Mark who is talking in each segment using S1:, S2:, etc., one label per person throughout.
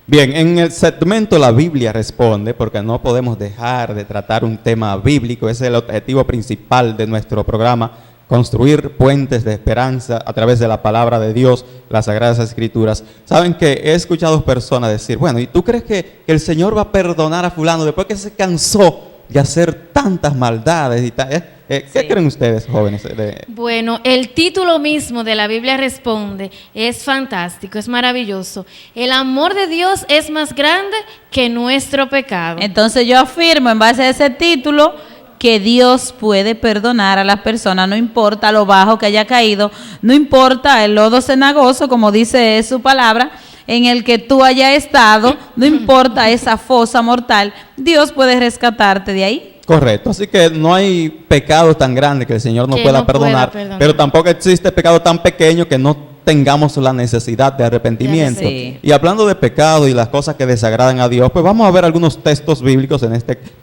S1: Bien, en el segmento La Biblia Responde, porque no podemos dejar de tratar un tema bíblico, ese es el objetivo principal de nuestro programa, construir puentes de esperanza a través de la palabra de Dios, las Sagradas Escrituras. Saben que he escuchado personas decir, bueno, ¿y tú crees que el Señor va a perdonar a fulano después que se cansó de hacer tantas maldades y tal? ¿Qué creen ustedes, jóvenes?
S2: Bueno, el título mismo de la Biblia Responde es fantástico, es maravilloso. El amor de Dios es más grande que nuestro pecado.
S3: Entonces yo afirmo en base a ese título que Dios puede perdonar a las personas, no importa lo bajo que haya caído, no importa el lodo cenagoso, como dice su palabra, en el que tú hayas estado, no importa esa fosa mortal, Dios puede rescatarte de ahí.
S1: Correcto, así que no hay pecado tan grande que el Señor no pueda perdonar, pero tampoco existe pecado tan pequeño que no tengamos la necesidad de arrepentimiento.
S3: Sí.
S1: Y hablando de pecado y las cosas que desagradan a Dios, pues vamos a ver algunos textos bíblicos en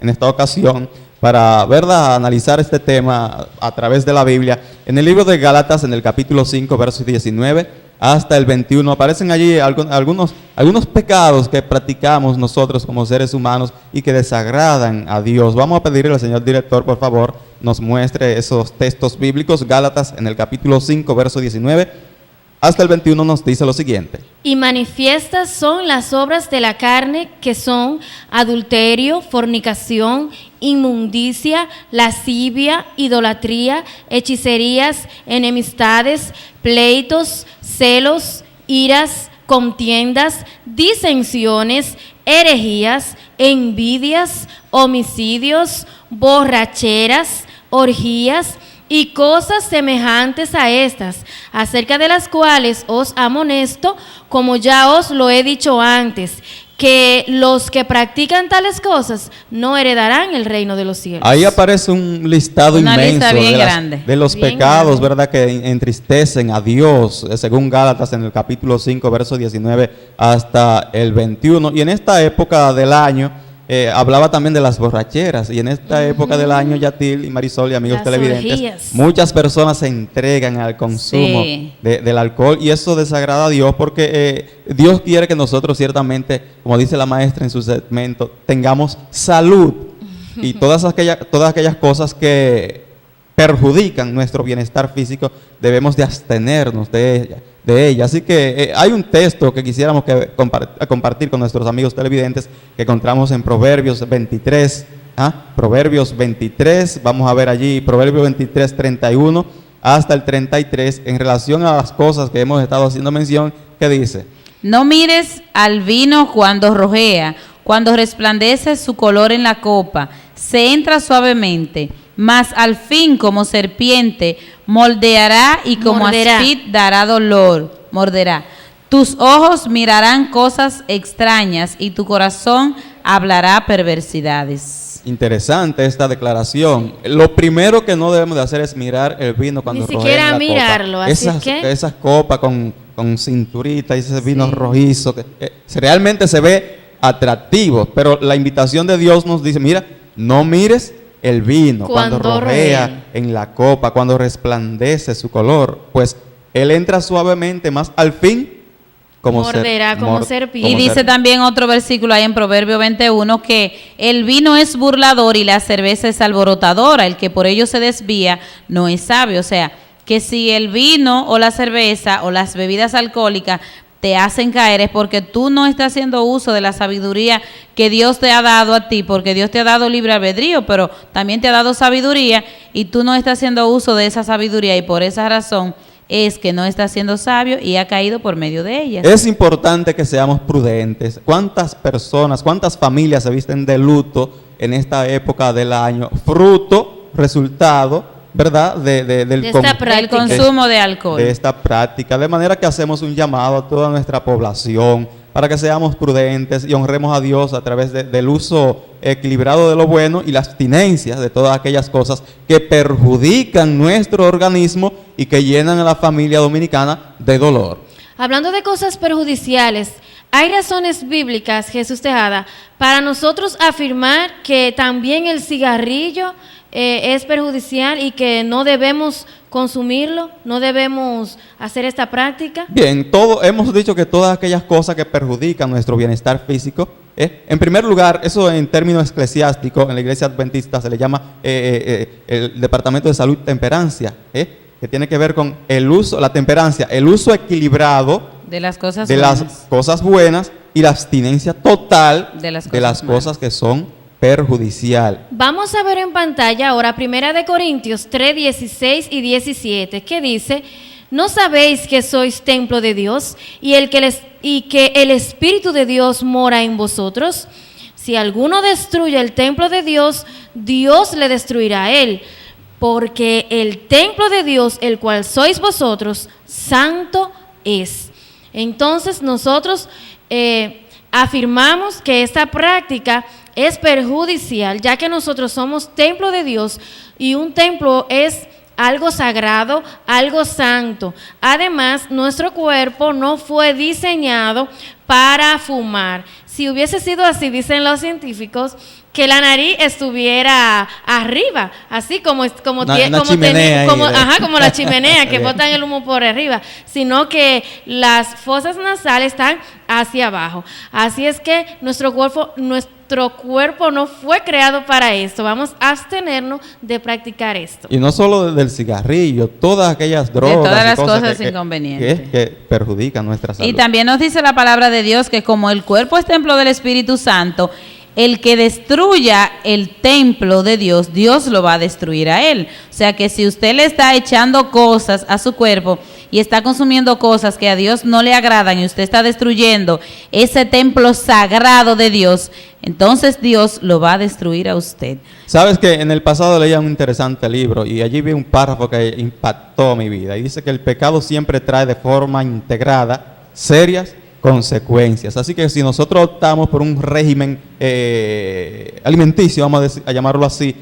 S1: esta ocasión para, ¿verdad?, analizar este tema a través de la Biblia. En el libro de Gálatas, en el capítulo 5, versos 19 hasta el 21, aparecen allí algunos pecados que practicamos nosotros como seres humanos y que desagradan a Dios. Vamos a pedirle al señor director, por favor, nos muestre esos textos bíblicos. Gálatas, en el capítulo 5, verso 19 hasta el 21, nos dice lo siguiente.
S2: Y manifiestas son las obras de la carne, que son adulterio, fornicación, inmundicia, lascivia, idolatría, hechicerías, enemistades, pleitos, celos, iras, contiendas, disensiones, herejías, envidias, homicidios, borracheras, orgías y cosas semejantes a estas, acerca de las cuales os amonesto, como ya os lo he dicho antes, que los que practican tales cosas no heredarán el reino de los cielos.
S1: Ahí aparece un listado inmenso de los pecados, ¿verdad?, que entristecen a Dios, según Gálatas en el capítulo 5, verso 19 hasta el 21. Y en esta época del año, hablaba también de las borracheras, y en esta época del año, Yatil y Marisol y amigos televidentes,
S2: orgías.
S1: Muchas personas se entregan al consumo del alcohol, y eso desagrada a Dios porque Dios quiere que nosotros ciertamente, como dice la maestra en su segmento, tengamos salud, y todas aquellas cosas que perjudican nuestro bienestar físico debemos de abstenernos de ella. Así que hay un texto que quisiéramos compartir con nuestros amigos televidentes que encontramos en Proverbios 23. Proverbios 23, vamos a ver allí Proverbios 23, 31 hasta el 33, en relación a las cosas que hemos estado haciendo mención, que dice:
S3: No mires al vino cuando rojea, cuando resplandece su color en la copa, se entra suavemente, mas al fin como serpiente moldeará y como aspid dará dolor, morderá. Tus ojos mirarán cosas extrañas y tu corazón hablará perversidades.
S1: Interesante esta declaración. Lo primero que no debemos de hacer es mirar el vino cuando rojea. Ni siquiera
S2: mirarlo, así que
S1: esas copas con cinturita y ese vino rojizo, que realmente se ve atractivo, pero la invitación de Dios nos dice, mira, no mires el vino cuando rojea en la copa, cuando resplandece su color, pues él entra suavemente, más al fin
S2: morderá como serpiente.
S3: Y dice también otro versículo ahí en Proverbio 21 que el vino es burlador y la cerveza es alborotadora, el que por ello se desvía no es sabio. O sea, que si el vino o la cerveza o las bebidas alcohólicas te hacen caer es porque tú no estás haciendo uso de la sabiduría que Dios te ha dado a ti, porque Dios te ha dado libre albedrío, pero también te ha dado sabiduría y tú no estás haciendo uso de esa sabiduría, y por esa razón es que no está siendo sabio y ha caído por medio de ellas.
S1: Es importante que seamos prudentes. ¿Cuántas personas, cuántas familias se visten de luto en esta época del año? Resultado, ¿verdad?, del
S3: consumo de alcohol.
S1: De esta práctica. De manera que hacemos un llamado a toda nuestra población para que seamos prudentes y honremos a Dios a través del uso equilibrado de lo bueno y la abstinencia de todas aquellas cosas que perjudican nuestro organismo y que llenan a la familia dominicana de dolor.
S2: Hablando de cosas perjudiciales, Hay razones bíblicas, Jesús Tejada, para nosotros afirmar que también el cigarrillo es perjudicial y que no debemos consumirlo, no debemos hacer esta práctica.
S1: Bien, hemos dicho que todas aquellas cosas que perjudican nuestro bienestar físico, en primer lugar, eso en términos eclesiásticos, en la iglesia adventista se le llama el Departamento de Salud Temperancia, que tiene que ver con el uso, la temperancia, el uso equilibrado
S3: de las cosas
S1: buenas y la abstinencia total
S3: de
S1: las cosas que son perjudiciales.
S2: Vamos a ver en pantalla ahora 1 Corintios 3, 16 y 17, que dice: ¿no sabéis que sois templo de Dios y que el Espíritu de Dios mora en vosotros? Si alguno destruye el templo de Dios, Dios le destruirá a él, porque el templo de Dios, el cual sois vosotros, santo es. Entonces nosotros afirmamos que esta práctica es perjudicial, ya que nosotros somos templo de Dios y un templo es algo sagrado, algo santo. Además, nuestro cuerpo no fue diseñado para fumar. Si hubiese sido así, dicen los científicos, que la nariz estuviera arriba, así como la chimenea que botan el humo por arriba, sino que las fosas nasales están hacia abajo. Así es que nuestro cuerpo no fue creado para esto. Vamos a abstenernos de practicar esto.
S1: Y no solo del cigarrillo, todas aquellas drogas,
S3: de todas las cosas inconvenientes
S1: que perjudican nuestra salud.
S3: Y también nos dice la palabra de Dios que como el cuerpo es templo del Espíritu Santo, el que destruya el templo de Dios, Dios lo va a destruir a él. O sea que si usted le está echando cosas a su cuerpo y está consumiendo cosas que a Dios no le agradan y usted está destruyendo ese templo sagrado de Dios, entonces Dios lo va a destruir a usted.
S1: Sabes que en el pasado leía un interesante libro y allí vi un párrafo que impactó mi vida y dice que el pecado siempre trae de forma integrada serias consecuencias. Así que si nosotros optamos por un régimen alimenticio, vamos a llamarlo así,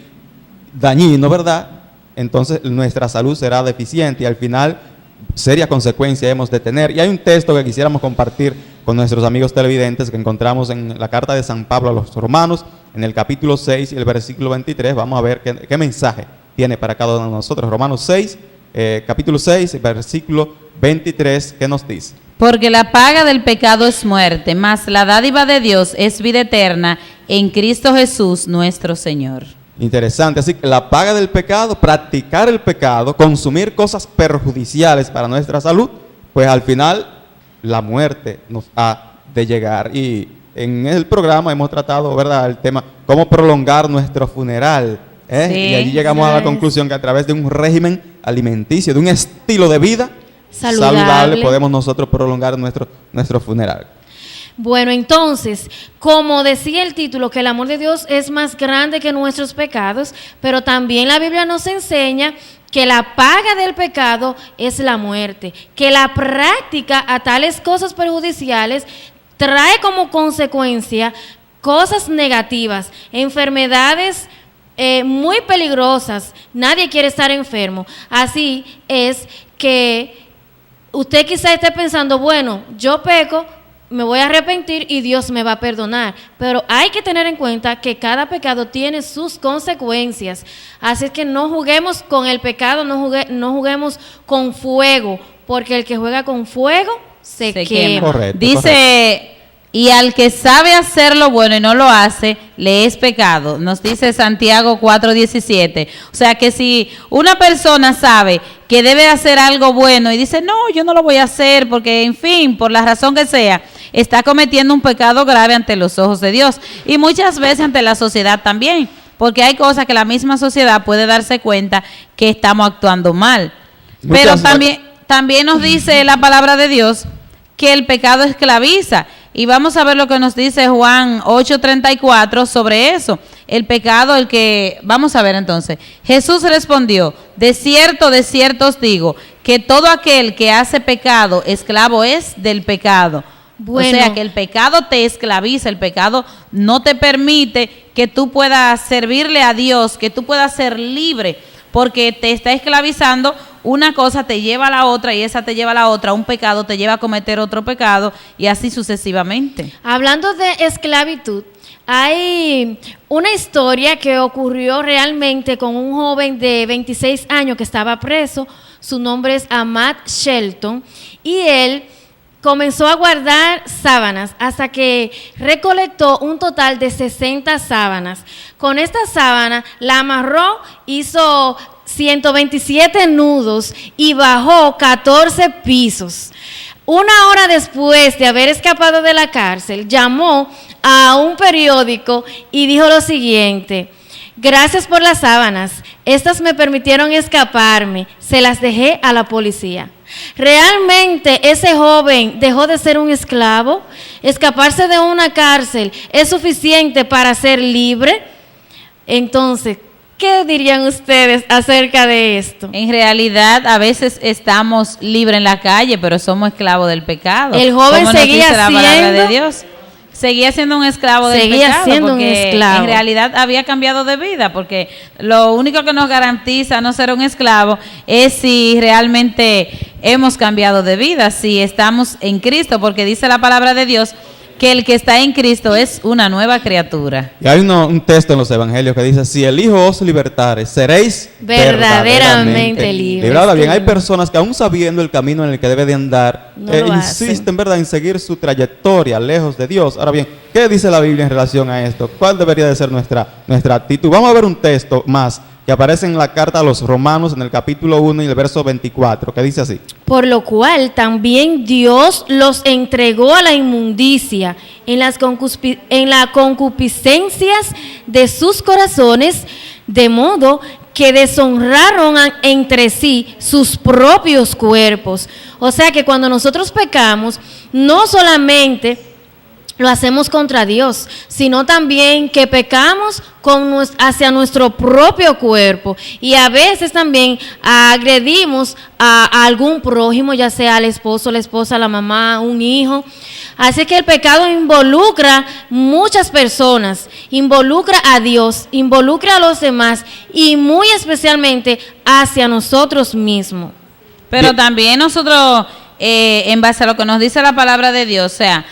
S1: dañino, ¿verdad? Entonces nuestra salud será deficiente y al final serias consecuencias hemos de tener. Y hay un texto que quisiéramos compartir con nuestros amigos televidentes que encontramos en la carta de San Pablo a los Romanos, en el capítulo 6 y el versículo 23. Vamos a ver qué mensaje tiene para cada uno de nosotros. Romanos 6, capítulo 6, versículo 23, ¿qué nos dice?
S3: Porque la paga del pecado es muerte, mas la dádiva de Dios es vida eterna en Cristo Jesús nuestro Señor.
S1: Interesante, así que la paga del pecado, practicar el pecado, consumir cosas perjudiciales para nuestra salud, pues al final la muerte nos ha de llegar. Y en el programa hemos tratado, ¿verdad?, el tema cómo prolongar nuestro funeral,
S3: Sí,
S1: y allí llegamos a la conclusión que a través de un régimen alimenticio, de un estilo de vida saludable podemos nosotros prolongar nuestro funeral.
S2: Bueno, entonces, como decía el título, que el amor de Dios es más grande que nuestros pecados, pero también la Biblia nos enseña que la paga del pecado es la muerte, que la práctica a tales cosas perjudiciales trae como consecuencia cosas negativas, enfermedades muy peligrosas. Nadie quiere estar enfermo. Así es que usted quizá esté pensando, bueno, yo peco, me voy a arrepentir y Dios me va a perdonar. Pero hay que tener en cuenta que cada pecado tiene sus consecuencias. Así es que no juguemos con el pecado, no juguemos con fuego, porque el que juega con fuego se quema.
S1: Correcto,
S3: dice,
S1: correcto.
S3: Y al que sabe hacer lo bueno y no lo hace, le es pecado. Nos dice Santiago 4:17. O sea que si una persona sabe que debe hacer algo bueno y dice, no, yo no lo voy a hacer porque, en fin, por la razón que sea, está cometiendo un pecado grave ante los ojos de Dios y muchas veces ante la sociedad también, porque hay cosas que la misma sociedad puede darse cuenta que estamos actuando mal. Pero también nos dice la palabra de Dios que el pecado esclaviza. Y vamos a ver lo que nos dice Juan 8:34 sobre eso. El pecado, vamos a ver entonces. Jesús respondió, de cierto os digo, que todo aquel que hace pecado, esclavo es del pecado. Bueno. O sea que el pecado te esclaviza, el pecado no te permite que tú puedas servirle a Dios, que tú puedas ser libre, porque te está esclavizando una cosa te lleva a la otra y esa te lleva a la otra, un pecado te lleva a cometer otro pecado y así sucesivamente.
S2: Hablando de esclavitud, hay una historia que ocurrió realmente con un joven de 26 años que estaba preso. Su nombre es Ahmad Shelton y él comenzó a guardar sábanas hasta que recolectó un total de 60 sábanas. Con esta sábana la amarró, hizo 127 nudos y bajó 14 pisos. Una hora después de haber escapado de la cárcel, llamó a un periódico y dijo lo siguiente: gracias por las sábanas, estas me permitieron escaparme, se las dejé a la policía. ¿Realmente ese joven dejó de ser un esclavo? ¿Escaparse de una cárcel es suficiente para ser libre? Entonces, ¿qué dirían ustedes acerca de esto?
S3: En realidad, a veces estamos libres en la calle, pero somos esclavos del pecado.
S2: El joven seguía
S3: la palabra de Dios. Seguía siendo un esclavo del pecado, porque en realidad había cambiado de vida, porque lo único que nos garantiza no ser un esclavo es si realmente hemos cambiado de vida, si estamos en Cristo, porque dice la palabra de Dios que el que está en Cristo es una nueva criatura.
S1: Y hay un texto en los evangelios que dice: si el Hijo os libertare, seréis
S2: verdaderamente libres.
S1: Ahora bien, hay personas que aún sabiendo el camino en el que debe de andar, insisten, ¿verdad?, en seguir su trayectoria lejos de Dios. Ahora bien, ¿qué dice la Biblia en relación a esto? ¿Cuál debería de ser nuestra actitud? Vamos a ver un texto más que aparece en la carta a los Romanos en el capítulo 1 y el verso 24, que dice así:
S2: por lo cual también Dios los entregó a la inmundicia en las concupiscencias de sus corazones, de modo que deshonraron entre sí sus propios cuerpos. O sea que cuando nosotros pecamos, no solamente lo hacemos contra Dios, sino también que pecamos hacia nuestro propio cuerpo, y a veces también agredimos a algún prójimo, ya sea al esposo, la esposa, la mamá, un hijo. Así que el pecado involucra muchas personas, involucra a Dios, involucra a los demás y muy especialmente hacia nosotros mismos.
S3: Pero también nosotros, en base a lo que nos dice la palabra de Dios, o sea,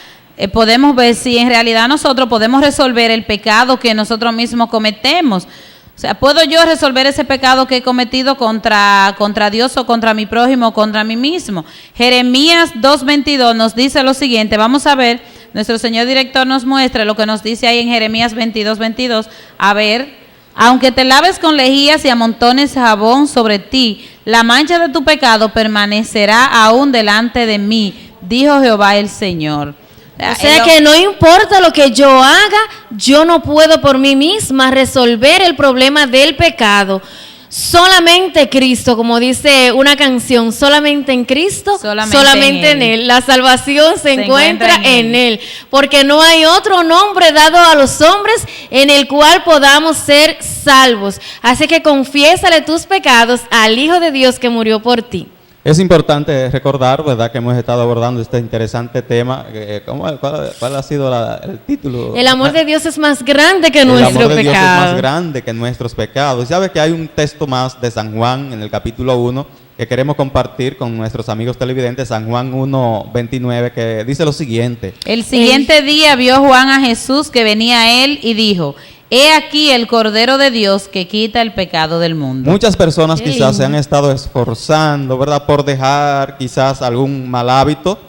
S3: podemos ver si en realidad nosotros podemos resolver el pecado que nosotros mismos cometemos. O sea, ¿puedo yo resolver ese pecado que he cometido contra Dios o contra mi prójimo o contra mí mismo? Jeremías 2:22 nos dice lo siguiente. Vamos a ver, nuestro señor director nos muestra lo que nos dice ahí en Jeremías 22:22. A ver: aunque te laves con lejías y amontones jabón sobre ti, la mancha de tu pecado permanecerá aún delante de mí, dijo Jehová el Señor.
S2: O sea que no importa lo que yo haga, yo no puedo por mí misma resolver el problema del pecado. Solamente Cristo, como dice una canción, solamente en Cristo, solamente en Él. La salvación se encuentra en Él, porque no hay otro nombre dado a los hombres en el cual podamos ser salvos. Así que confiésale tus pecados al Hijo de Dios que murió por ti.
S1: Es importante recordar, ¿verdad?, que hemos estado abordando este interesante tema. ¿Cuál ha sido el título?
S2: El amor de Dios es más grande que nuestro pecado.
S1: El amor de Dios es más grande que nuestros pecados. ¿Sabes que hay un texto más de San Juan en el capítulo 1 que queremos compartir con nuestros amigos televidentes? San Juan 1:29, que dice lo siguiente:
S3: el siguiente día vio Juan a Jesús que venía a él y dijo: he aquí el Cordero de Dios que quita el pecado del mundo.
S1: Muchas personas quizás se han estado esforzando, ¿verdad?, por dejar quizás algún mal hábito,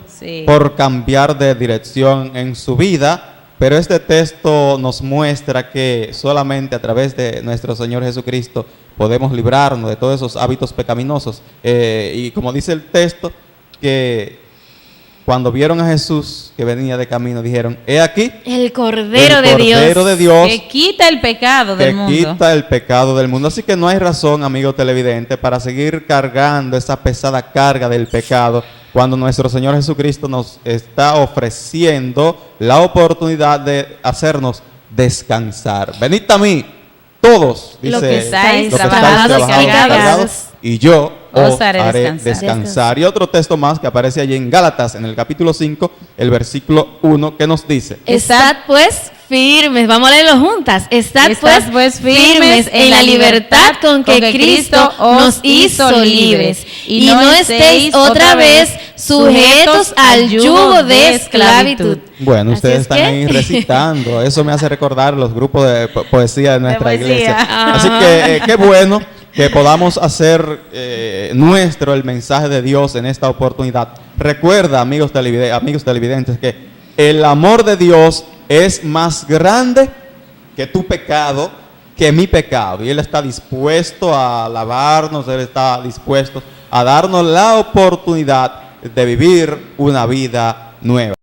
S1: por cambiar de dirección en su vida, pero este texto nos muestra que solamente a través de nuestro Señor Jesucristo podemos librarnos de todos esos hábitos pecaminosos. Y como dice el texto, que cuando vieron a Jesús que venía de camino, dijeron: he aquí
S2: el Cordero de Dios
S3: que quita el pecado del mundo.
S1: Que quita el pecado del mundo. Así que no hay razón, amigo televidente, para seguir cargando esa pesada carga del pecado, cuando nuestro Señor Jesucristo nos está ofreciendo la oportunidad de hacernos descansar. Venid a mí, todos, dice,
S3: los que estáis
S2: trabajados y cargados,
S1: y yo os haré descansar. Y otro texto más que aparece allí en Gálatas, en el capítulo 5, el versículo 1, que nos dice:
S2: estad pues firmes, vamos a leerlo juntas. Estad pues firmes en la libertad con que Cristo nos hizo libres. Y no estéis otra vez sujetos al yugo de esclavitud.
S1: Bueno,
S2: Así
S1: ustedes
S2: es
S1: están
S2: que-
S1: ahí recitando. Eso me hace recordar los grupos de poesía de nuestra
S3: poesía.
S1: iglesia.
S2: Ajá.
S1: Así que qué bueno que podamos hacer nuestro el mensaje de Dios en esta oportunidad. Recuerda, amigos televidentes, que el amor de Dios es más grande que tu pecado, que mi pecado. Y Él está dispuesto a lavarnos, Él está dispuesto a darnos la oportunidad de vivir una vida nueva.